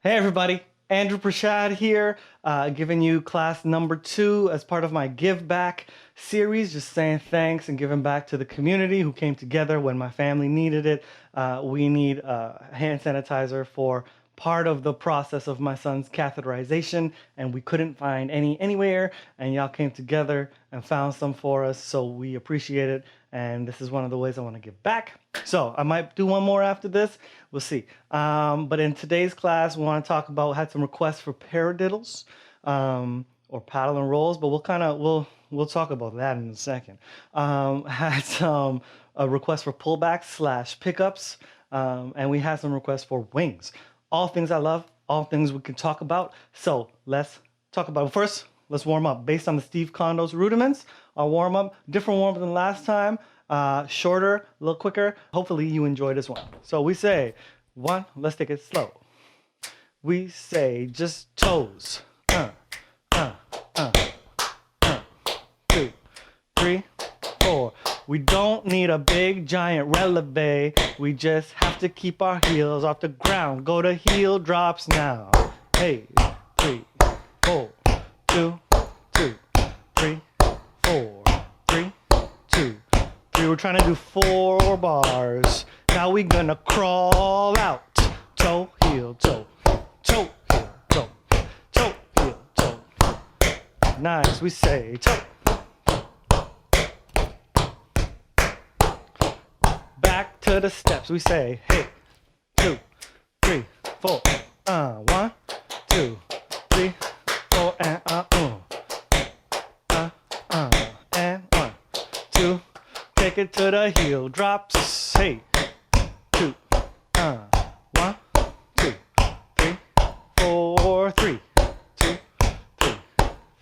Hey everybody, Andrew Prashad here, giving you class number 2 as part of my Give Back series, just saying thanks and giving back to the community who came together when my family needed it. We need hand sanitizer for part of the process of my son's catheterization, and we couldn't find any anywhere, and y'all came together and found some for us, so we appreciate it, and this is one of the ways I want to give back. So I might do one more after this, we'll see. But in today's class, we want to talk about, had some requests for paradiddles, or paddle and rolls, but we'll talk about that in a second. Had some requests for pullbacks / pickups, and we had some requests for wings. All things I love, all things we can talk about. So let's talk about it. First, let's warm up. Based on the Steve Condos rudiments, our warm up, different warm up than last time, shorter, a little quicker. Hopefully you enjoy this one. So we say, 1, let's take it slow. We say just toes. 2, 3, 4. We don't need a big giant releve. We just have to keep our heels off the ground. Go to heel drops now. Hey, 3, 4, 2, 2, 3, 4, 3, 2, 3. We're trying to do 4 bars. Now we're gonna crawl out. Toe, heel, toe, toe, heel, toe, toe, heel, toe. Nice, we say toe. Back to the steps, we say, hey, 2, 3, 4, 1, 2, 3, 4, and and 1, 2, take it to the heel drops, hey, 2, 1, 2, 3, 4, 3, 2, 3,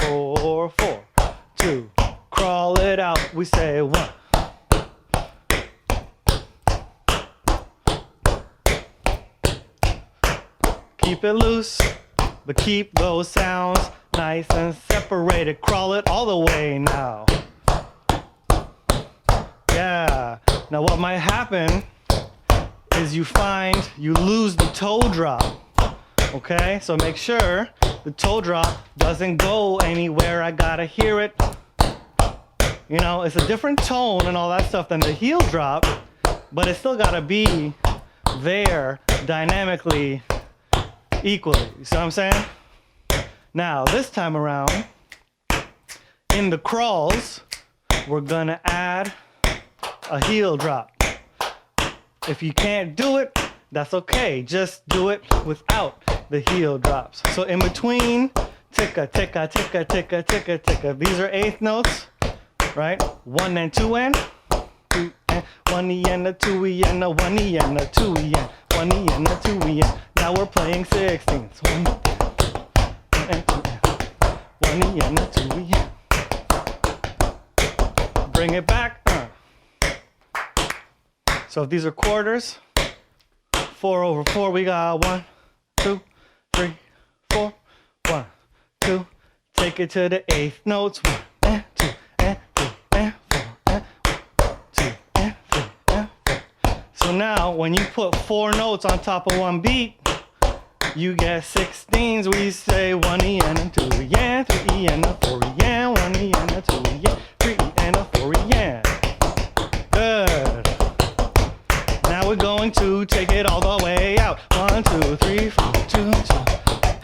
4, 4, 2, crawl it out, we say 1. Keep it loose, but keep those sounds nice and separated. Crawl it all the way now. Yeah. Now what might happen is you lose the toe drop. Okay? So make sure the toe drop doesn't go anywhere. I gotta hear it. You know, it's a different tone and all that stuff than the heel drop, but it's still gotta be there dynamically equally. You see what I'm saying? Now, this time around, in the crawls, we're gonna add a heel drop. If you can't do it, that's okay. Just do it without the heel drops. So in between, ticka, ticka, ticka, ticka, ticka, ticka. These are eighth notes, right? 1 and 2 and 2 and 1 E and a 2 E and a 1 E and a 2 E and 1 E and a 2 E and. Now we're playing 16ths. 1 and 2 and 1 E and a 2 E and. Bring it back. So if these are quarters, 4 over 4, we got 1, 2, 3, 4, 1, 2. Take it to the eighth notes. 1 and 2 and 3 and 4 and 1, 2 and 3 and 4. So now when you put 4 notes on top of one beat, you get 16s. We say 1 E and a 2 E and 3 E and a 4 E and 1 E and a 2 E and 3 E and a 4 E and. Good. Now we're going to take it all the way out. 1, 2, 3, 4, 2, 2.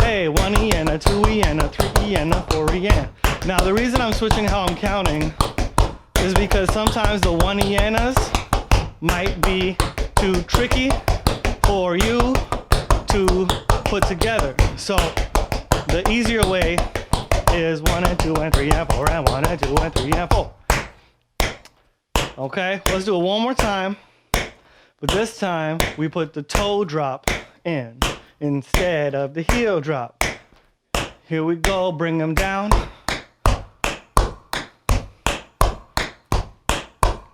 Hey, 1 E and a 2 E and a 3 E and a 4 E and. Now the reason I'm switching how I'm counting is because sometimes the 1 E and us might be too tricky for you to put together. So the easier way is 1 and 2 and 3 and 4 and 1 and 2 and 3 and 4. Okay, let's do it one more time. But this time we put the toe drop in instead of the heel drop. Here we go, bring them down.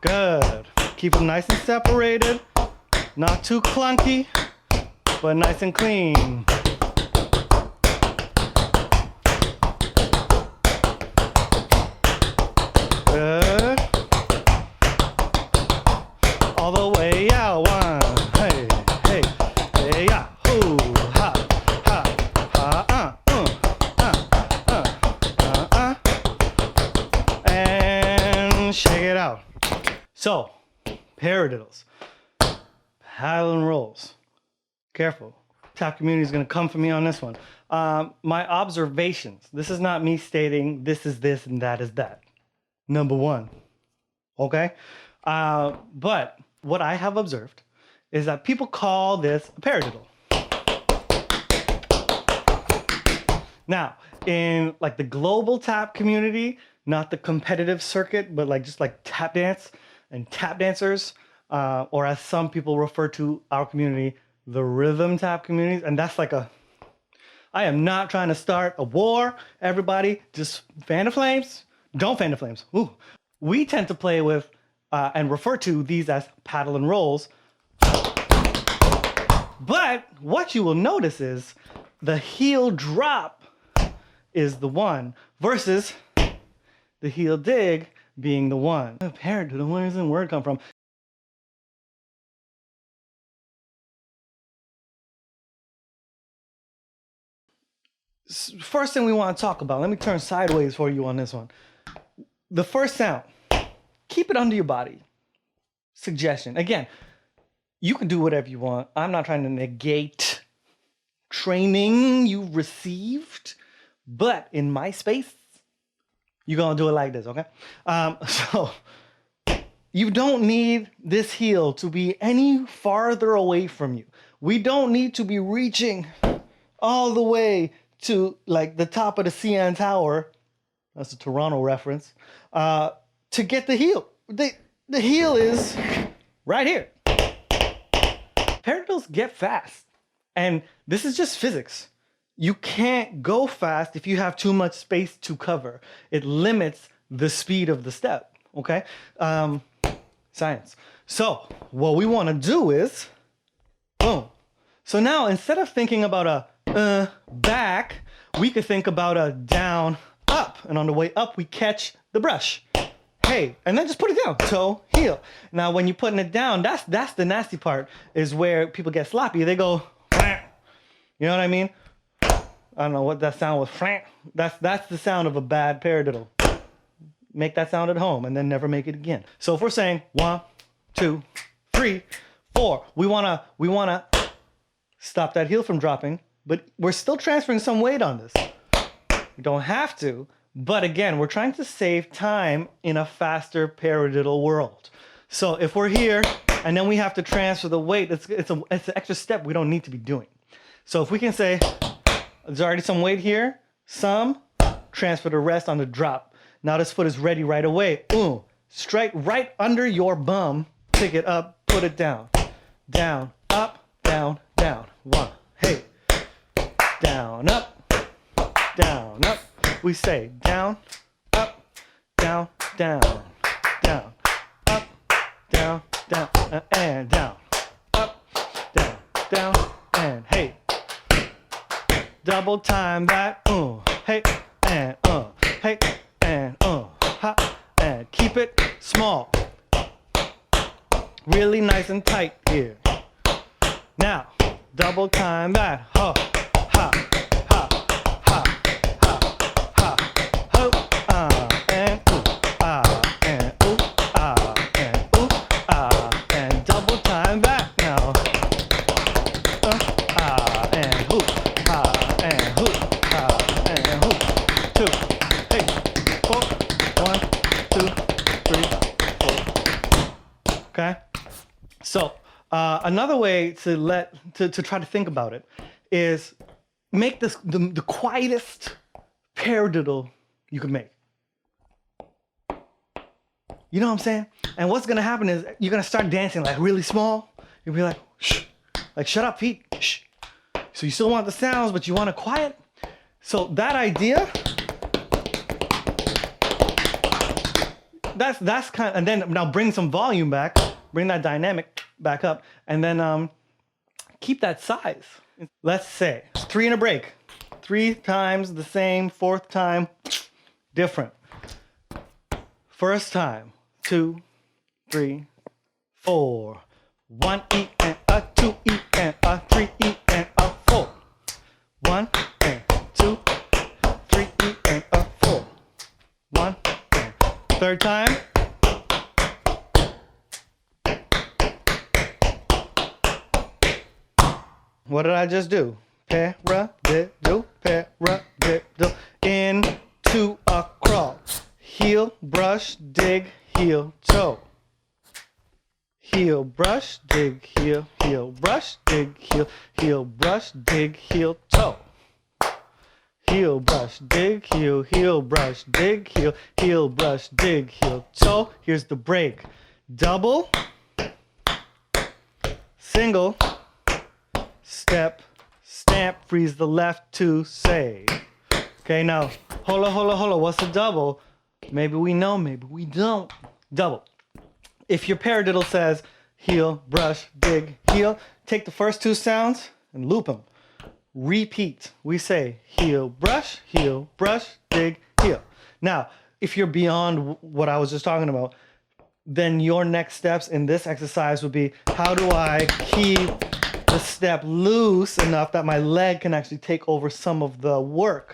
Good. Keep them nice and separated, not too clunky, but nice and clean. Good. All the way out. 1, hey, hey, hey, yeah, hoo, ha, ha, Paradiddles. Paddle and rolls. Careful. Tap community is going to come for me on this one. My observations. This is not me stating this is this and that is that. Number one. Okay? But what I have observed is that people call this a paradiddle. Now, in like the global tap community, not the competitive circuit, but like just like tap dance and tap dancers, or as some people refer to our community, the rhythm tap communities. And that's like I am not trying to start a war. Everybody just fan the flames. Don't fan the flames. Ooh. We tend to play with and refer to these as paddle and rolls. But what you will notice is the heel drop is the one versus the heel dig being the one. Paradiddle, where does the word come from? First thing we want to talk about, let me turn sideways for you on this one. The first sound, keep it under your body. Suggestion. Again, you can do whatever you want. I'm not trying to negate training you received, but in my space, you're gonna do it like this, okay? So you don't need this heel to be any farther away from you. We don't need to be reaching all the way to like the top of the CN Tower. That's a Toronto reference. To get the heel. The heel is right here. Paradiddles get fast. And this is just physics. You can't go fast if you have too much space to cover. It limits the speed of the step, okay? Science. So what we want to do is, boom. So now instead of thinking about a back, we could think about a down, up. And on the way up, we catch the brush. Hey, and then just put it down, toe, heel. Now when you're putting it down, that's the nasty part, is where people get sloppy. They go, you know what I mean? I don't know what that sound was. That's the sound of a bad paradiddle. Make that sound at home and then never make it again. So if we're saying 1, 2, 3, 4, we wanna stop that heel from dropping, but we're still transferring some weight on this. We don't have to, but again, we're trying to save time in a faster paradiddle world. So if we're here and then we have to transfer the weight, it's an extra step we don't need to be doing. So if we can say, there's already some weight here, transfer the rest on the drop. Now this foot is ready right away. Strike right under your bum, pick it up, put it down. Down, up, down, down. 1, hey. Down, up, down, up. We say down, up, down, down, down, up, down, down, and down, up, down, down, and hey. Double time that, hey, and hey, and ha, and keep it small. Really nice and tight here. Now, double time that, ha, ha, ha, ha, ha, ha, ho, and and double time that now. And hoop, and hoop, and hoop. 2, hey, 4, 1, 2, 3, 4. Okay? So, another way to try to think about it is make this the quietest paradiddle you can make. You know what I'm saying? And what's gonna happen is you're gonna start dancing like really small. You'll be like, shh, like shut up, feet, shh. So you still want the sounds, but you want it quiet. So that idea, that's kind of, and then now bring some volume back, bring that dynamic back up, and then keep that size. Let's say 3 in a break, 3 times the same, 4th time different. First time, 2, 3, 4. 1 E and a 2 E and a 3 E and a 4. 1 and 2, 3 E and a 4. 1 and 3rd time. What did I just do? Paradiddle, paradiddle, into a crawl. Heel, brush, dig, heel, toe. Heel, brush, dig, heel, heel, brush, dig, heel, heel, brush, dig, heel, toe. Heel, brush, dig, heel, brush, dig, heel, brush, dig, heel, toe. Here's the break. Double, single, step, stamp, freeze the left to say. Okay, now, holla, what's a double? Maybe we know, maybe we don't. Double. If your paradiddle says heel, brush, dig, heel, take the first two sounds and loop them. Repeat. We say heel, brush, dig, heel. Now, if you're beyond what I was just talking about, then your next steps in this exercise would be, how do I keep the step loose enough that my leg can actually take over some of the work?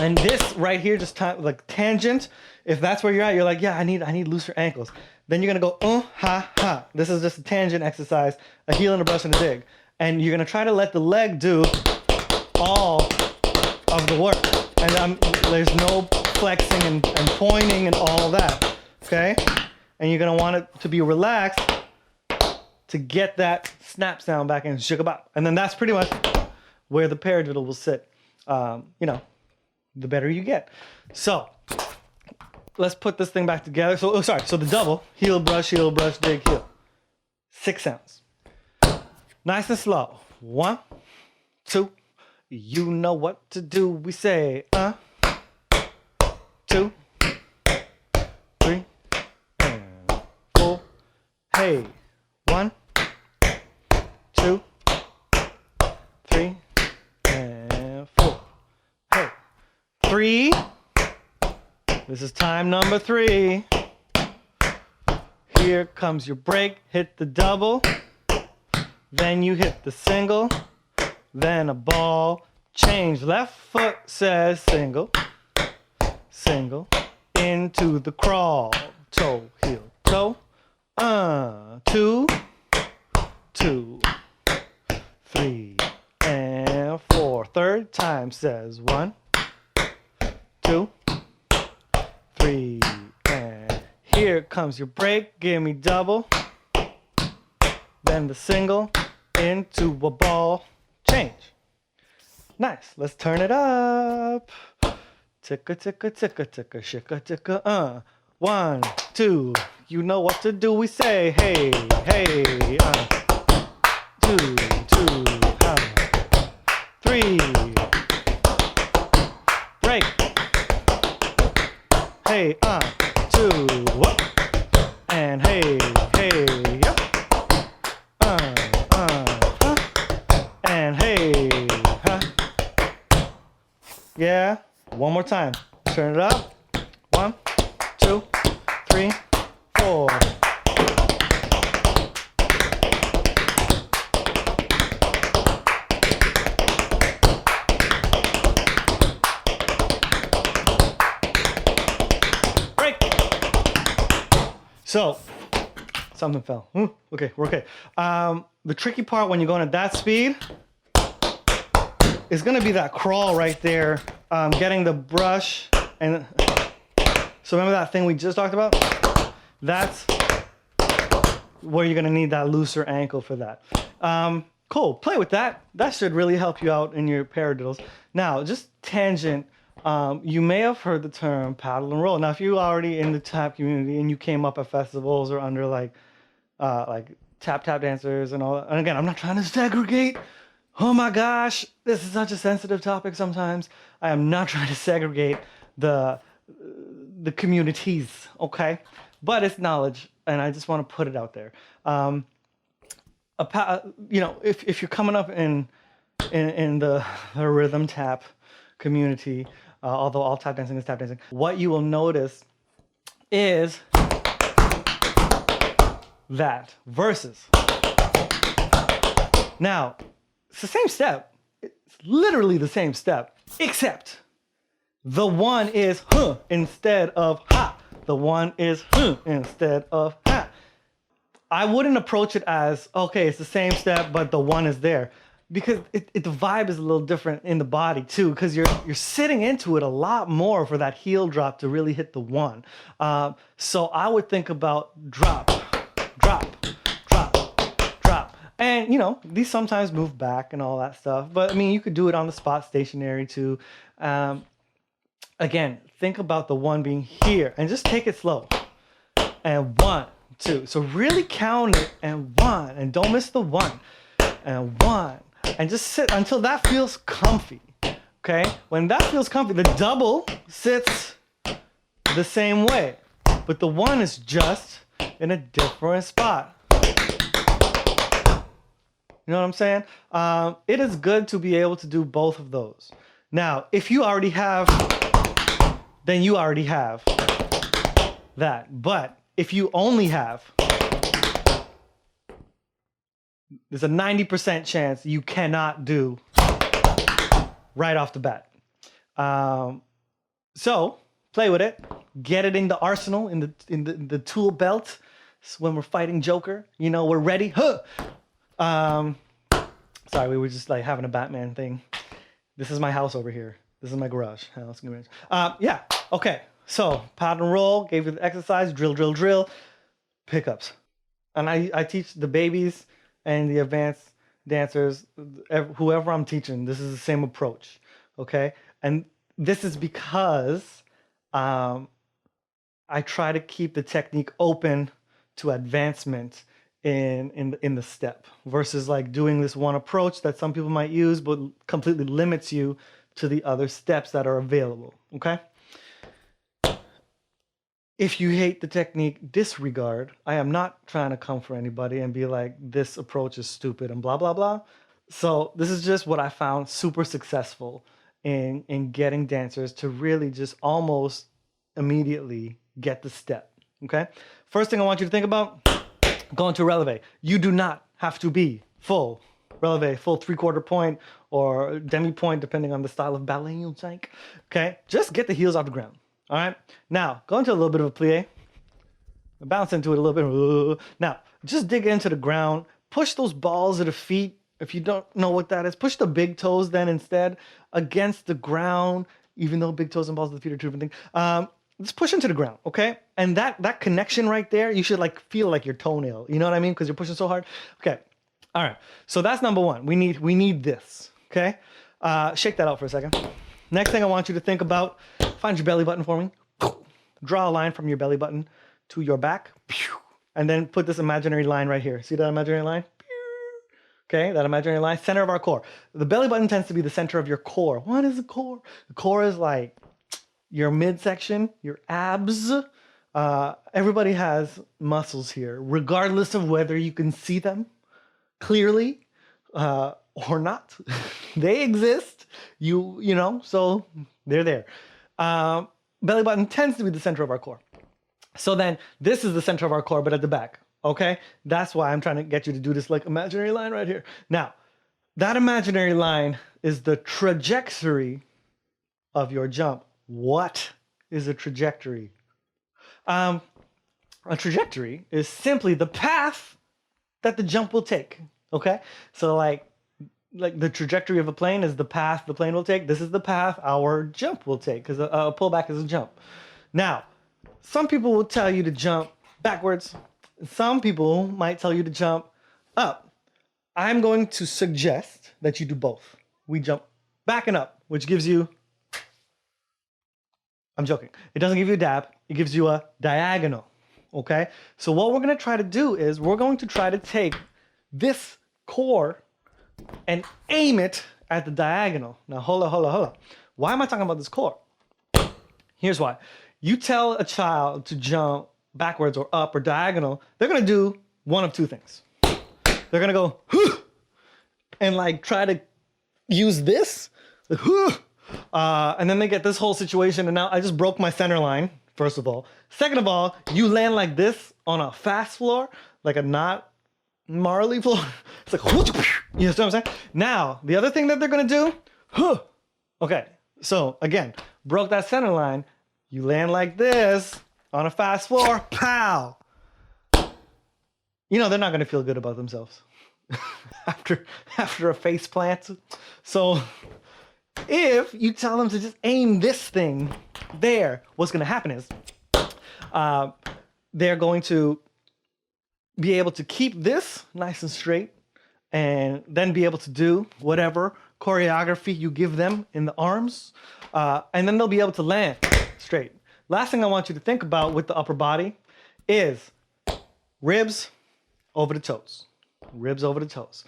And this right here, just like tangent, if that's where you're at, you're like, yeah, I need looser ankles. Then you're gonna go, ha, ha. This is just a tangent exercise, a heel and a brush and a dig. And you're gonna try to let the leg do all of the work. And there's no flexing and pointing and all that, okay? And you're gonna want it to be relaxed to get that snap sound back in, shukabop. And then that's pretty much where the paradiddle will sit. The better you get. So let's put this thing back together. So the double, heel, brush, dig, heel. 6 sounds. Nice and slow. 1, 2, you know what to do. We say 2, 3, and 4. Hey, 1, 2, 3, and 4. Hey, 3. This is time number 3. Here comes your break. Hit the double. Then you hit the single. Then a ball change. Left foot says single. Single. Into the crawl. Toe, heel, toe. 2, 2, 3, and 4. Third time says 1, 2, 3, and here comes your break. Give me double. Then the single into a ball change. Nice. Let's turn it up. Ticka, ticka, ticka, ticka, shika, ticka, 1, 2. You know what to do. We say, hey, 2, 2, 3. Break. Hey, 2, whoop. And hey, yep. And hey, yeah. One more time. Turn it up. 1, 2, 3, 4. Break. So, something fell. Okay, we're okay. The tricky part when you're going at that speed is going to be that crawl right there. Getting the brush and so remember that thing we just talked about? That's where you're going to need that looser ankle for that. Cool. Play with that. That should really help you out in your paradiddles. Now, just tangent. You may have heard the term paddle and roll. Now, if you're already in the tap community and you came up at festivals or under like tap dancers and all that. And again, I'm not trying to segregate. Oh my gosh, this is such a sensitive topic sometimes. I am not trying to segregate the communities, okay? But it's knowledge, and I just want to put it out there. If you're coming up in the rhythm tap community, although all tap dancing is tap dancing, what you will notice is that versus. Now, it's the same step. It's literally the same step, except the one is instead of ha. The one is instead of ha. I wouldn't approach it as, okay, it's the same step, but the one is there. Because the vibe is a little different in the body too, because you're sitting into it a lot more for that heel drop to really hit the one. So I would think about drop, drop, drop, drop. And you know, these sometimes move back and all that stuff. But I mean, you could do it on the spot stationary too. Again, think about the one being here and just take it slow. And 1, 2. So really count it, and 1, and don't miss the 1, and 1. And just sit until that feels comfy, okay? When that feels comfy, the double sits the same way, but the 1 is just in a different spot. You know what I'm saying? It is good to be able to do both of those. Now, if you already have, then you already have that. But if you only have, there's a 90% chance you cannot do right off the bat. So play with it, get it in the arsenal, in the tool belt. So when we're fighting Joker, you know, we're ready. Huh. Sorry, we were just like having a Batman thing. This is my house over here. This is my garage. Yeah. Okay. So pattern roll, gave you the exercise, drill, drill, drill, pickups. And I teach the babies and the advanced dancers, whoever I'm teaching, this is the same approach, okay? And this is because I try to keep the technique open to advancement in the step versus like doing this one approach that some people might use but completely limits you to the other steps that are available, okay? If you hate the technique, disregard. I am not trying to come for anybody and be like, this approach is stupid and blah, blah, blah. So this is just what I found super successful in getting dancers to really just almost immediately get the step, okay? First thing I want you to think about, going to releve. You do not have to be full releve, full 3/4 point or demi point, depending on the style of ballet you like, okay? Just get the heels off the ground. All right, now go into a little bit of a plie, bounce into it a little bit. Now, just dig into the ground, push those balls of the feet. If you don't know what that is, push the big toes then instead against the ground, even though big toes and balls of the feet are two different things. Just push into the ground, okay? And that connection right there, you should like feel like your toenail, you know what I mean? Because you're pushing so hard. Okay, all right, so that's number one. We need this, okay? Shake that out for a second. Next thing I want you to think about, find your belly button for me. Draw a line from your belly button to your back. And then put this imaginary line right here. See that imaginary line? Okay, that imaginary line, center of our core. The belly button tends to be the center of your core. What is the core? The core is like your midsection, your abs. Everybody has muscles here, regardless of whether you can see them clearly or not. They exist, you know, so they're there. Belly button tends to be the center of our core. So then this is the center of our core, but at the back, okay? That's why I'm trying to get you to do this like imaginary line right here. Now, that imaginary line is the trajectory of your jump. What is a trajectory? A trajectory is simply the path that the jump will take, okay? So like the trajectory of a plane is the path the plane will take. This is the path our jump will take, because a pullback is a jump. Now, some people will tell you to jump backwards. Some people might tell you to jump up. I'm going to suggest that you do both. We jump back and up, which gives you, I'm joking. It doesn't give you a dab. It gives you a diagonal, okay? So what we're going to try to do is we're going to try to take this core and aim it at the diagonal. Now, hold on. Why am I talking about this core? Here's why. You tell a child to jump backwards or up or diagonal, they're going to do one of two things. They're going to go, huh, and like try to use this, and then they get this whole situation, and now I just broke my center line, first of all. Second of all, you land like this on a fast floor, like a not Marley floor. It's like, you know what I'm saying? Now, the other thing that they're going to do, okay, so again, broke that center line. You land like this on a fast floor, pow. you know they're not going to feel good about themselves after a face plant. So if you tell them to just aim this thing there, what's going to happen is they're going to be able to keep this nice and straight and then be able to do whatever choreography you give them in the arms. And then they'll be able to land straight. Last thing I want you to think about with the upper body is ribs over the toes. Ribs over the toes.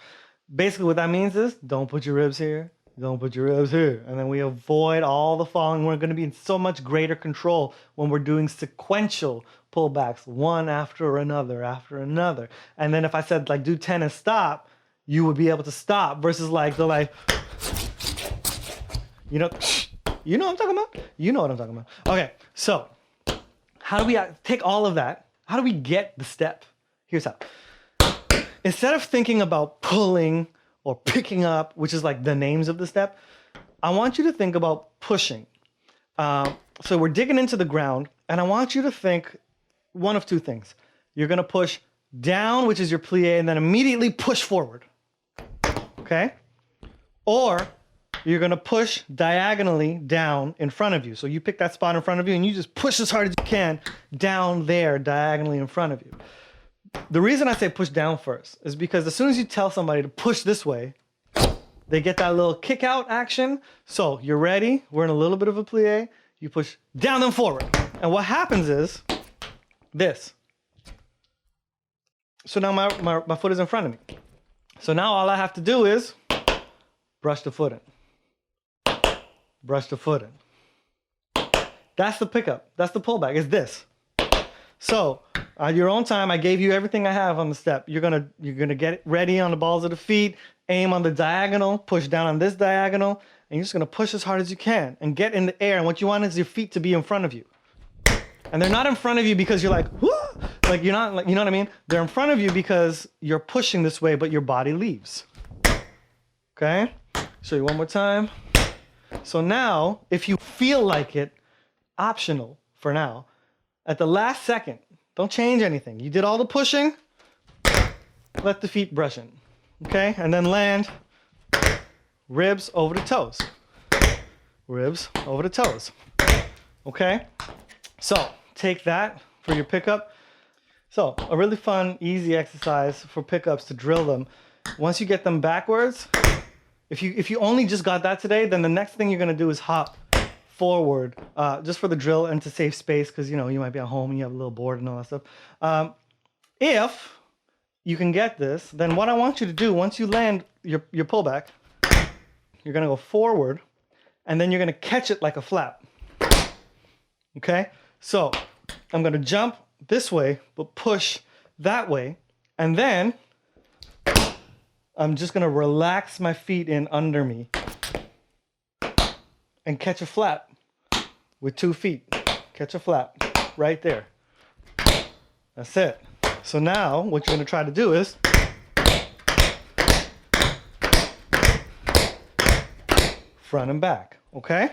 Basically what that means is don't put your ribs here, don't put your ribs here. And then we avoid all the falling. We're going to be in so much greater control when we're doing sequential pullbacks, one after another, after another. And then if I said like do 10 and stop, you would be able to stop versus like the like, you know what I'm talking about? You know what I'm talking about. Okay, so how do we take all of that? How do we get the step? Here's how. Instead of thinking about pulling or picking up, which is like the names of the step, I want you to think about pushing. So we're digging into the ground, and I want you to think one of two things. You're gonna push down, which is your plie, and then immediately push forward, okay? Or you're gonna push diagonally down in front of you. So you pick that spot in front of you and you just push as hard as you can down there diagonally in front of you. The reason I say push down first is because as soon as you tell somebody to push this way, they get that little kick out action. So you're ready, we're in a little bit of a plie, you push down and forward. And what happens is this. So now my foot is in front of me. So now all I have to do is brush the foot in. Brush the foot in. That's the pickup. That's the pullback. It's this. So at your own time, I gave you everything I have on the step. You're gonna get ready on the balls of the feet, aim on the diagonal, push down on this diagonal, and you're just gonna push as hard as you can and get in the air. And what you want is your feet to be in front of you. And they're not in front of you because you're like, whoo! Like you're not like, you know what I mean? They're in front of you because you're pushing this way, but your body leaves. Okay? Show you one more time. So now, if you feel like it, optional for now, at the last second, don't change anything. You did all the pushing, let the feet brush in, okay? And then land, ribs over the toes. Ribs over the toes, okay? So take that for your pickup. So a really fun, easy exercise for pickups to drill them. Once you get them backwards, if you only just got that today, then the next thing you're gonna do is hop forward, just for the drill and to save space, because you know you might be at home and you have a little board and all that stuff. If you can get this, then what I want you to do once you land your pullback, you're gonna go forward, and then you're gonna catch it like a flap. Okay, so I'm gonna jump this way but push that way, and then I'm just gonna relax my feet in under me and catch a flap with 2 feet. Catch a flap right there. That's it. So now what you're gonna try to do is front and back, okay?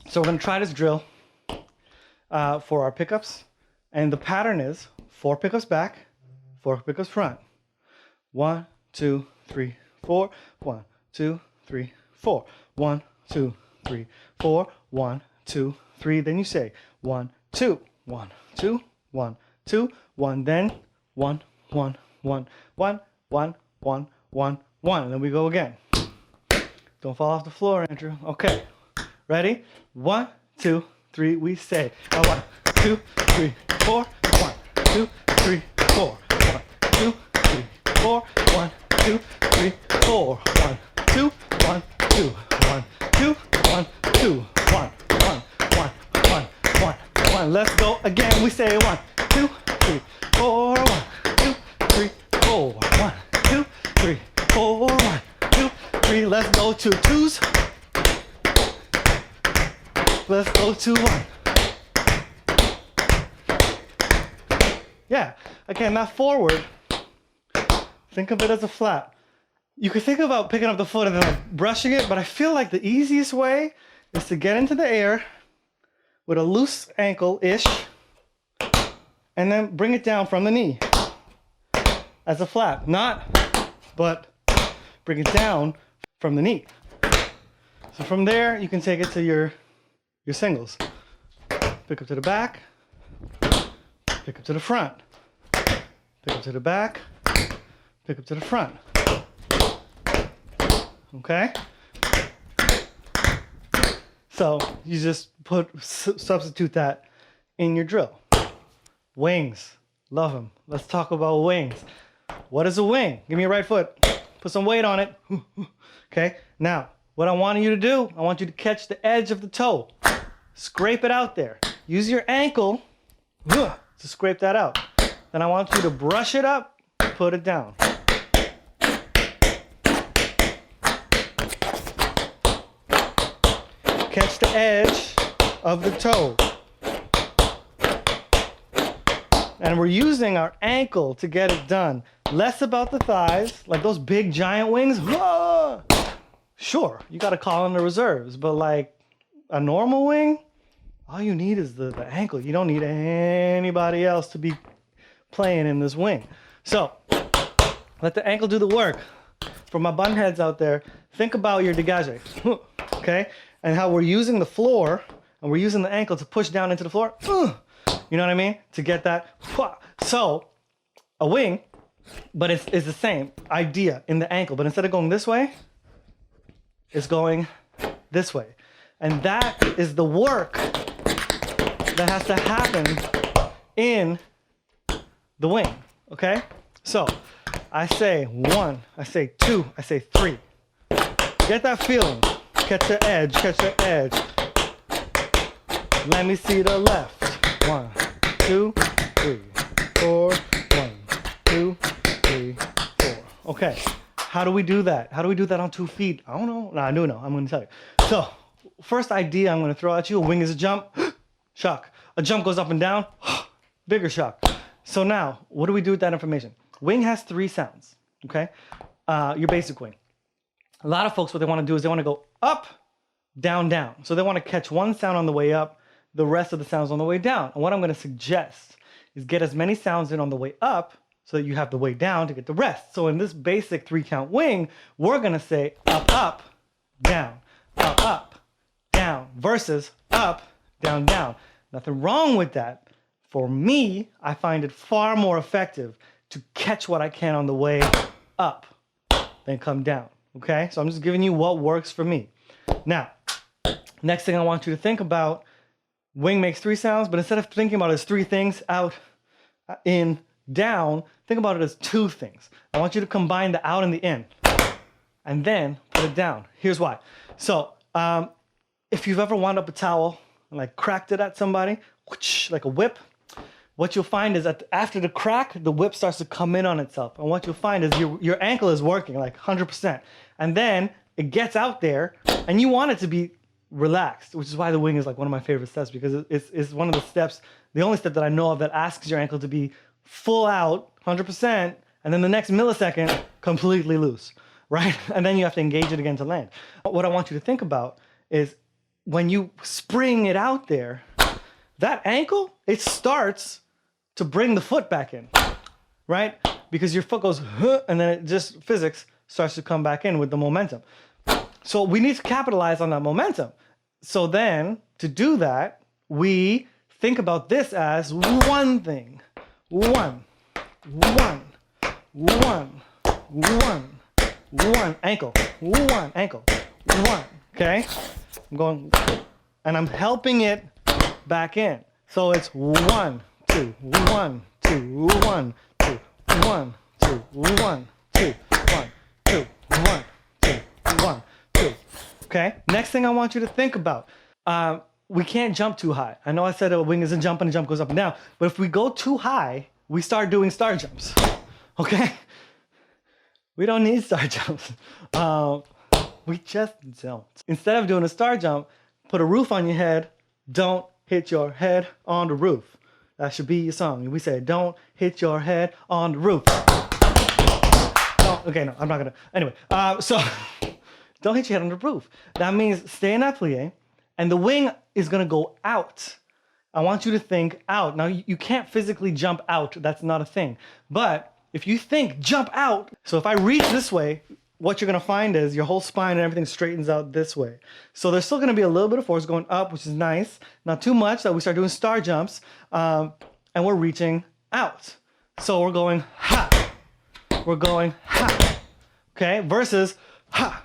So we're gonna try this drill for our pickups. And the pattern is 4 pickups back, 4 pickups front. 1, 2, 3, 4. 1, 2, 3, 4. 1, 2, 3, 4. 1, 2, 3. Then you say 1, 2, 1, 2, 1, 2, 1. Then 1, 1, 1, 1, 1, 1, 1, 1. And then we go again. Don't fall off the floor, Andrew. Okay. Ready? 1, 2, 3. We say 1, 2, 3, 4. 1, 2, 3, 4. 1, 2, 3, 4. 1, 2, 3, 4. 1, 2, 1, 2, 1, 2, 1, 2, 1, 1, 1, 1, 1, 1. Let's go again. We say 1, 2, 3, 4. 1, 2, 3, 4. 1, 2, 3, 4. 1, 2, 3. Let's go to 2s. Let's go to 1. Yeah, again, that forward, think of it as a flap. You could think about picking up the foot and then like brushing it, but I feel like the easiest way is to get into the air with a loose ankle-ish and then bring it down from the knee. as a flap. Not, but bring it down from the knee. So from there, you can take it to your singles. Pick up to the back, pick up to the front, pick up to the back, pick up to the front. Okay? So you just substitute that in your drill. Wings, love them. Let's talk about wings. What is a wing? Give me your right foot. Put some weight on it. Okay? Now, what I want you to do, I want you to catch the edge of the toe. Scrape it out there. Use your ankle to scrape that out. Then I want you to brush it up, put it down. Catch the edge of the toe. And we're using our ankle to get it done. Less about the thighs, like those big giant wings. Whoa! Sure, you gotta call in the reserves, but like a normal wing, all you need is the ankle. You don't need anybody else to be playing in this wing. So, let the ankle do the work. For my bun heads out there, think about your dégagé, okay? And how we're using the floor, and we're using the ankle to push down into the floor. You know what I mean? To get that. So, a wing, but it's the same idea in the ankle, but instead of going this way, it's going this way. And that is the work that has to happen in the wing, okay? So, I say 1, I say 2, I say 3. Get that feeling. Catch the edge, catch the edge. Let me see the left. 1, 2, 3, 4. 1, 2, 3, 4. Okay. How do we do that? How do we do that on 2 feet? I don't know. No, I do know. I'm going to tell you. So, first idea I'm going to throw at you. A wing is a jump. Shock. A jump goes up and down. Bigger shock. So now, what do we do with that information? Wing has 3 sounds. Okay? Your basic wing. A lot of folks, what they want to do is they want to go up, down, down. So they want to catch one sound on the way up, the rest of the sounds on the way down. And what I'm going to suggest is get as many sounds in on the way up so that you have the way down to get the rest. So in this basic 3-count wing, we're going to say up, up, down, versus up, down, down. Nothing wrong with that. For me, I find it far more effective to catch what I can on the way up than come down. Okay, so I'm just giving you what works for me. Now, next thing I want you to think about, wing makes 3 sounds, but instead of thinking about it as 3 things, out, in, down, think about it as 2 things. I want you to combine the out and the in, and then put it down. Here's why. So, if you've ever wound up a towel and like cracked it at somebody, whoosh, like a whip, what you'll find is that after the crack, the whip starts to come in on itself. And what you'll find is your ankle is working like 100%. And then it gets out there and you want it to be relaxed, which is why the wing is like one of my favorite steps, because it's one of the steps, the only step that I know of that asks your ankle to be full out, 100%, and then the next millisecond, completely loose, right? And then you have to engage it again to land. What I want you to think about is when you spring it out there, that ankle, it starts to bring the foot back in, right? Because your foot goes, huh, and then it just, physics starts to come back in with the momentum. So we need to capitalize on that momentum. So then, to do that, we think about this as one thing. One, ankle, one, okay? I'm going, and I'm helping it back in. So it's 1, 2, 1, 2, 1, 2, 1, 2, 1, 2, 1, 2, 1, 2, 1, 2. Okay? Next thing I want you to think about. We can't jump too high. I know I said a wing is a jump and a jump goes up and down, but if we go too high, we start doing star jumps. Okay? We don't need star jumps. We just don't. Instead of doing a star jump, put a roof on your head. Don't hit your head on the roof. That should be your song. We say, don't hit your head on the roof. Okay, no, I'm not gonna. Anyway, so don't hit your head on the roof. That means stay in that plie, and the wing is gonna go out. I want you to think out. Now, you can't physically jump out. That's not a thing. But if you think jump out, so if I reach this way, what you're gonna find is your whole spine and everything straightens out this way. So there's still gonna be a little bit of force going up, which is nice. Not too much that we start doing star jumps, and we're reaching out. So we're going ha, we're going ha, okay? Versus ha.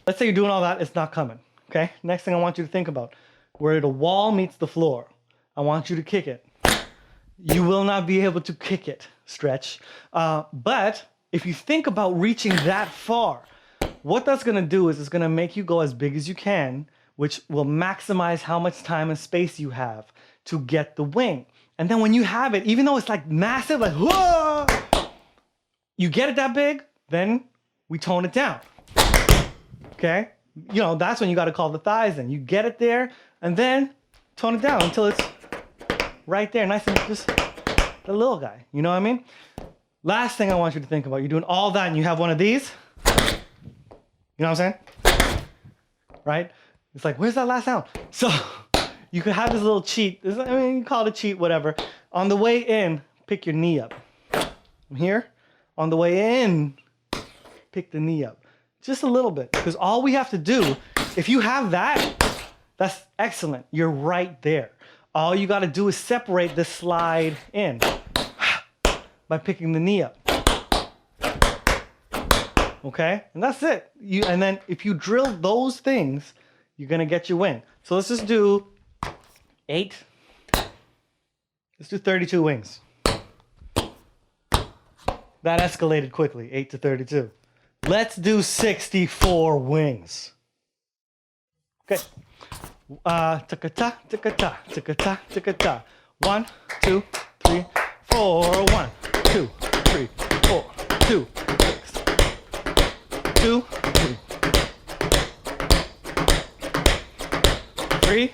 Let's say you're doing all that, it's not coming, okay? Next thing I want you to think about, where the wall meets the floor, I want you to kick it. You will not be able to kick it, stretch. But if you think about reaching that far, what that's gonna do is it's gonna make you go as big as you can, which will maximize how much time and space you have to get the wing. And then when you have it, even though it's like massive, like, whoa, you get it that big, then we tone it down, okay? You know, that's when you gotta call the thighs in. You get it there, and then tone it down until it's right there, nice and just the little guy, you know what I mean? Last thing I want you to think about, you're doing all that and you have one of these, you know what I'm saying? Right? It's like, where's that last sound? So you could have this little cheat, I mean, you call it a cheat, whatever. On the way in, pick your knee up. From here, on the way in, pick the knee up. Just a little bit, because all we have to do, if you have that, that's excellent. You're right there. All you gotta do is separate the slide in by picking the knee up. Okay? And that's it. And then if you drill those things, you're gonna get your wing. So let's just do 8. Let's do 32 wings. That escalated quickly, 8 to 32. Let's do 64 wings. Okay. Ta-ka-ta, ta-ka-ta, ta-ka-ta, ta-ka-ta. 1, 2, 3, 4. 1, 2, 3, 4, 2, 6, 2, 3, 3,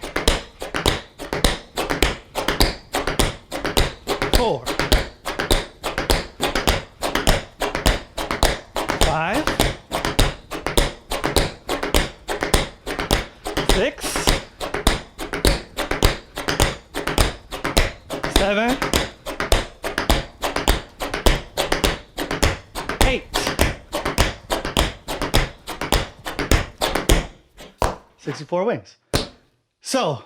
4, 5, 6, 7, 8, 64 wings. So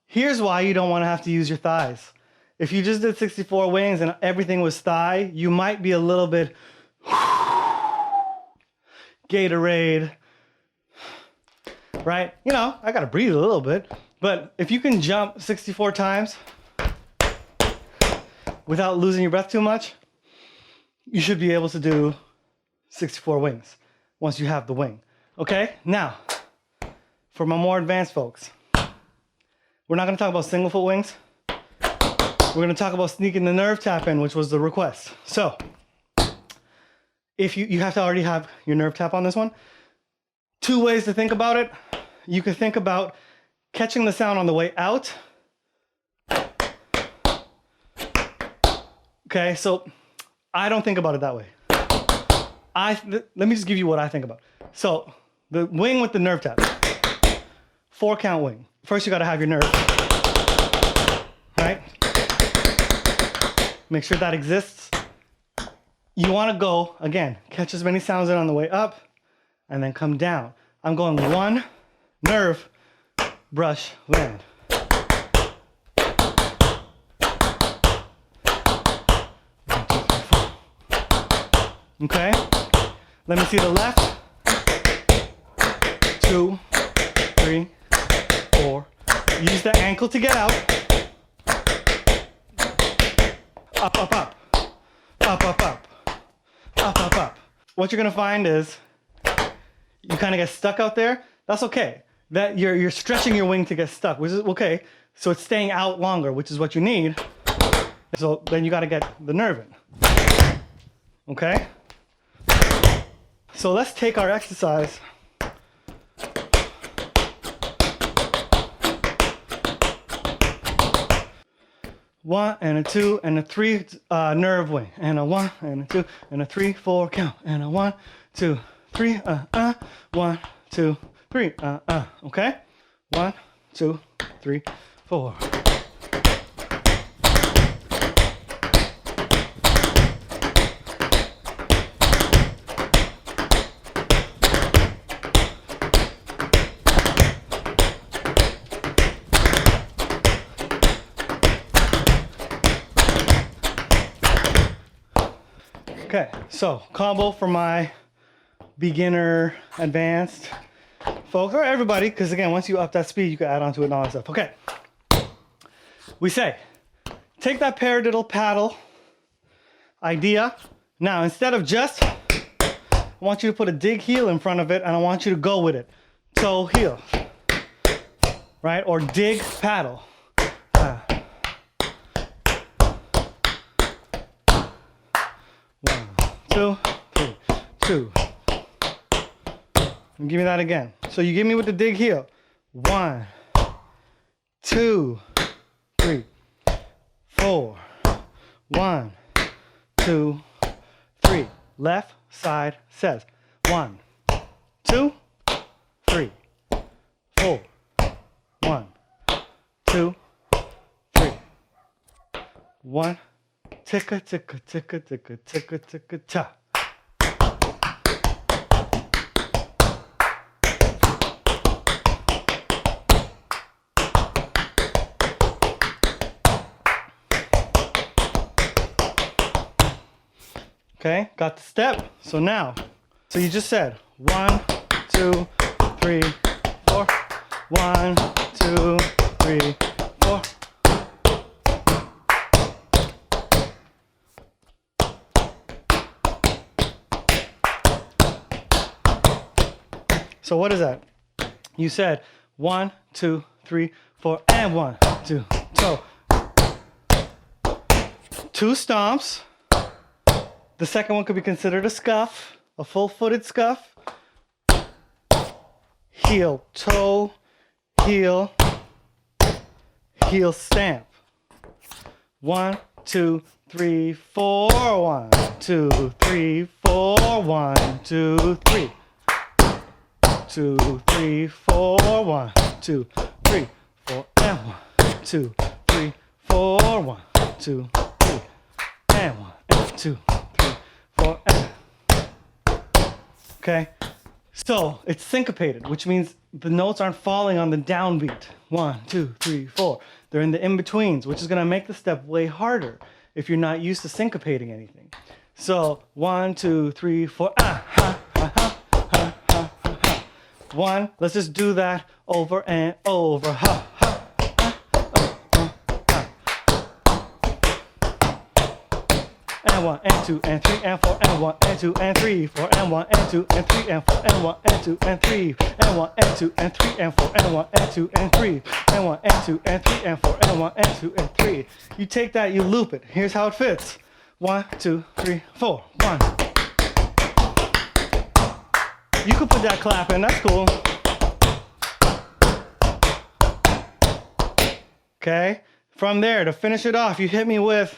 here's why you don't want to have to use your thighs. If you just did 64 wings and everything was thigh, you might be a little bit Gatorade, right? You know, I gotta breathe a little bit, but if you can jump 64 times without losing your breath too much, you should be able to do 64 wings once you have the wing. Okay, now, for my more advanced folks, we're not gonna talk about single foot wings. We're gonna talk about sneaking the nerve tap in, which was the request. So, if you have to already have your nerve tap on this one. 2 ways to think about it. You can think about catching the sound on the way out. Okay, so I don't think about it that way. Let me just give you what I think about. So the wing with the nerve tap, 4 count wing. First you gotta have your nerve, right? Make sure that exists. You wanna go, again, catch as many sounds in on the way up and then come down. I'm going 1, nerve, brush, land. Okay, let me see the left. 2, 3, 4. Use the ankle to get out. Up, up, up. Up, up, up. Up, up, up. What you're gonna find is you kind of get stuck out there. That's okay. That you're stretching your wing to get stuck, which is okay. So it's staying out longer, which is what you need. So then you got to get the nerve in. Okay? So let's take our exercise. One and a 2 and a 3 nerve wing, and a 1 and a 2 and a 3, 4 count, and a 1, 2, 3, 1, 2, 3, okay? 1, 2, 3, 4. Okay, so combo for my beginner, advanced folks, or everybody, because again, once you up that speed, you can add on to it and all that stuff. Okay, we say, take that paradiddle paddle idea. Now, instead of just, I want you to put a dig heel in front of it, and I want you to go with it. Toe heel, right? Or dig paddle. 1, 2, 3, 2. And give me that again. So you give me with the dig heel. 1, 2, 3, 4. 1, 2, 3. Left side says 1, 2, 3, 4. 1, 2, 3. 1. Ticka ticka ticka ticka ticka ticka ta. Okay, got the step. So now, so you just said 1, 2, 3, 4. 1, 2, 3, 4. So what is that? You said 1, 2, 3, 4, and 1, 2. So 2 stomps. The second one could be considered a scuff, a full-footed scuff. Heel, toe, heel, heel stamp. 1, 2, 3, 4. 1, 2, 3, 4. 1, 2, 3. 2, 3, 4. 1, 2, 3, 4. And 1, 2, 3, 4. 1, 2, 3. And 1, and 2, 3, 4. And. Okay? So it's syncopated, which means the notes aren't falling on the downbeat. 1, 2, 3, 4. They're in the in-betweens, which is going to make the step way harder if you're not used to syncopating anything. So 1, 2, 3, 4. Ah, ha, ha, ha, ha, ha, ha, ha. 1. Let's just do that over and over. Ha, ha, ha, ha, ha. And 1, and 2, and 3, and 4, and 1, and 2, and 3, 4, and 1, and 2, and 3, and 4, and 1, and 2, and 3, and 1, and 2, and 3, and 4, and 1, and 2, and 3, and 1, and 2, and 3, and 4, and 1, and 2, and 3. You take that, you loop it. Here's how it fits. 1, 2, 3, 4. 1. You could put that clap in, that's cool. Okay? From there, to finish it off, you hit me with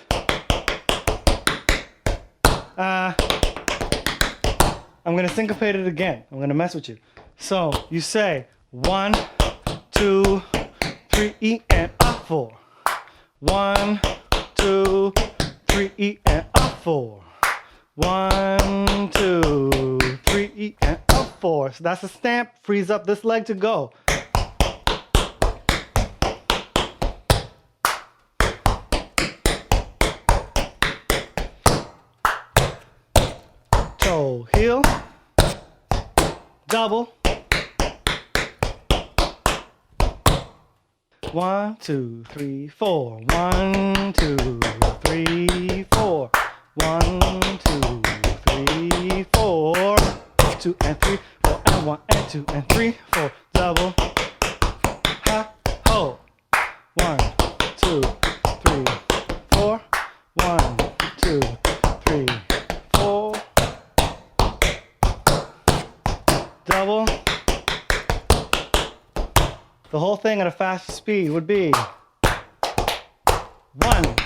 I'm gonna syncopate it again. I'm gonna mess with you. So you say 1, 2, 3, E and up 4. 1, 2, 3, E and up 4. 1, 2, 3, E and up 4. So that's a stamp. Frees up this leg to go. Toe, heel, double. 1, 2, 3, 4. 1, 2, 3, 4. 1, 2, 3, 4. 2 and 3, 4 and 1 and 2 and 3, 4. Double. Ha ho. 1, 2, 3, 4. 1, 2, 3, 4. Double. The whole thing at a fast speed would be 1,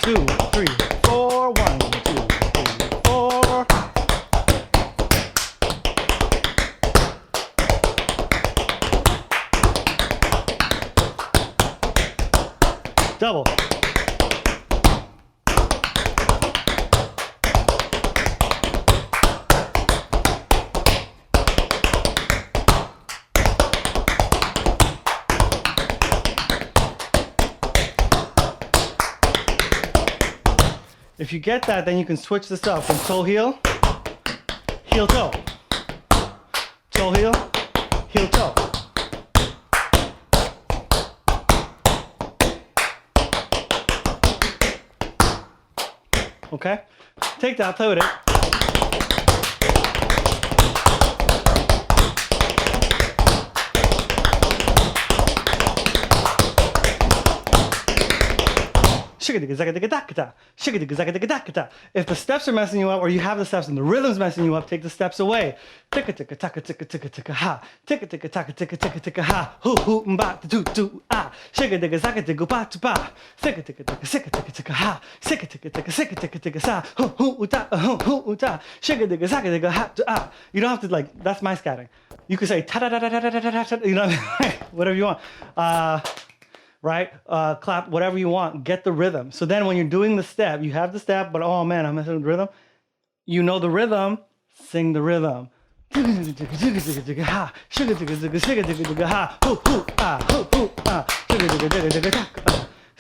2, 3, 4. 1, 2, 3, 4. Double. If you get that, then you can switch this up from toe heel heel, toe. Toe, heel, heel, toe. Okay? Take that, play with it. If the steps are messing you up, or you have the steps and the rhythm's messing you up, take the steps away. Ticka ticka taka ticka ticka ticka ha. Ticka ticka taka ticka ticka ticka ha. Hoo hoo mba do do ah. Shigga digga zaka digga ba to ba. Sicka ticka ticka sicka ticka ticka ha. Sicka ticka ticka sicka ticka ticka sa. Hoo hoo uta hoo hoo uta. Shigga digga zaka digga ha to ah. You don't have to like. That's my scatting. You could say ta da da da da da da da. You know, whatever you want. Right? Clap, whatever you want, get the rhythm. So then when you're doing the step, you have the step, but oh man, I'm messing with the rhythm. You know the rhythm, sing the rhythm. See what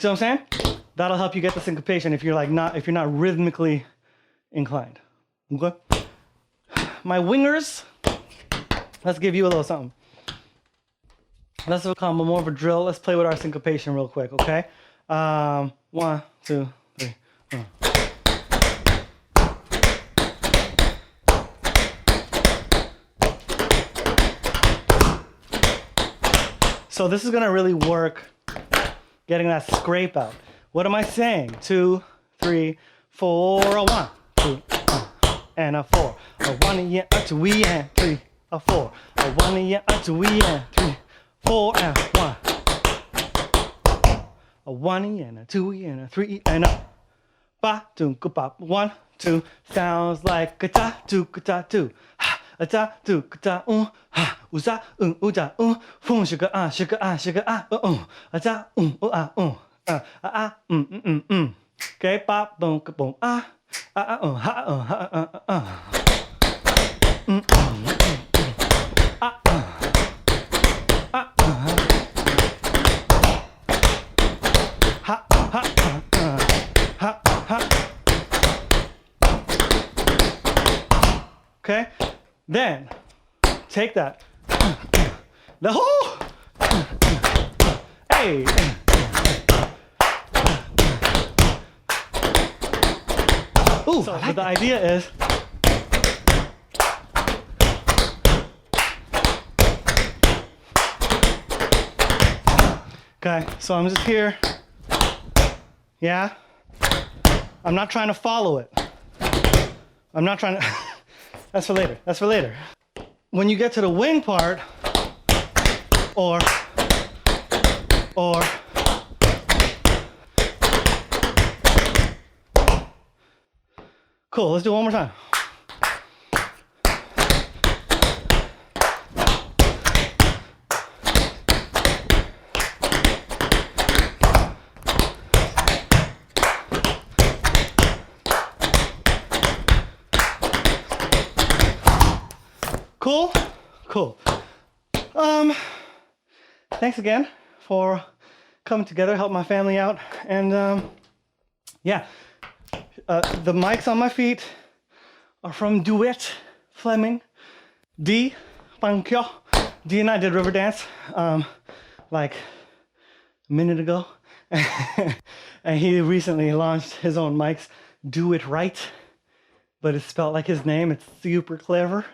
I'm saying? That'll help you get the syncopation if you're not rhythmically inclined. Okay? My wingers, let's give you a little something. Let's become more of a drill. Let's play with our syncopation real quick, okay? 1, 2, 3. So this is gonna really work getting that scrape out. What am I saying? 2, 3, 4, a 1, 2, and a 4. A 1, yeah, a 2, and 3, a 4. A 1, yeah, a 2, and 3. 4 and 1. A 1 and a 2 and a 3 and a ba doom go bop. 1, 2 sounds like a ta two ta two. A ta two ta ha uza uja fun sugar sugar a ta okay bop boom boom ha Okay, then take that. The whole. Hey. Ooh, so, but the idea is. Okay, so I'm just here. Yeah? I'm not trying to follow it. I'm not trying to. That's for later. That's for later. When you get to the wing part, or. Cool, let's do it one more time. Cool? Cool. Thanks again for coming together, help my family out. And yeah, the mics on my feet are from Duet Fleming. D, thank you. D and I did river dance like a minute ago. And he recently launched his own mics, Do It Right, but it's spelled like his name. It's super clever.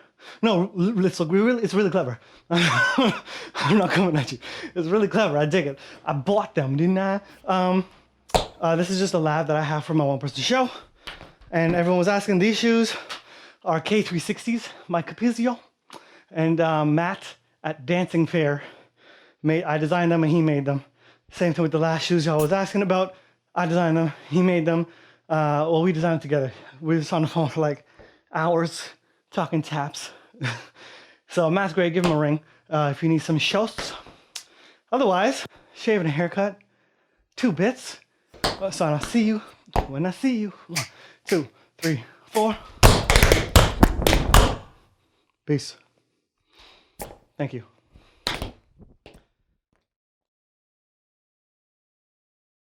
No, it's really clever. I'm not coming at you. It's really clever. I dig it. I bought them, didn't I? This is just a lab that I have for my one-person show. And everyone was asking, these shoes are K360s, my Capizio. And Matt at Dancing Fair, I designed them and he made them. Same thing with the last shoes y'all was asking about. I designed them, he made them. Well, we designed them together. We were just on the phone for like hours. Talking taps. So Matt's great, give him a ring if you need some shows. Otherwise, shaving a haircut, 2 bits. So I'll see you when I see you. 1, 2, 3, 4. Peace. Thank you.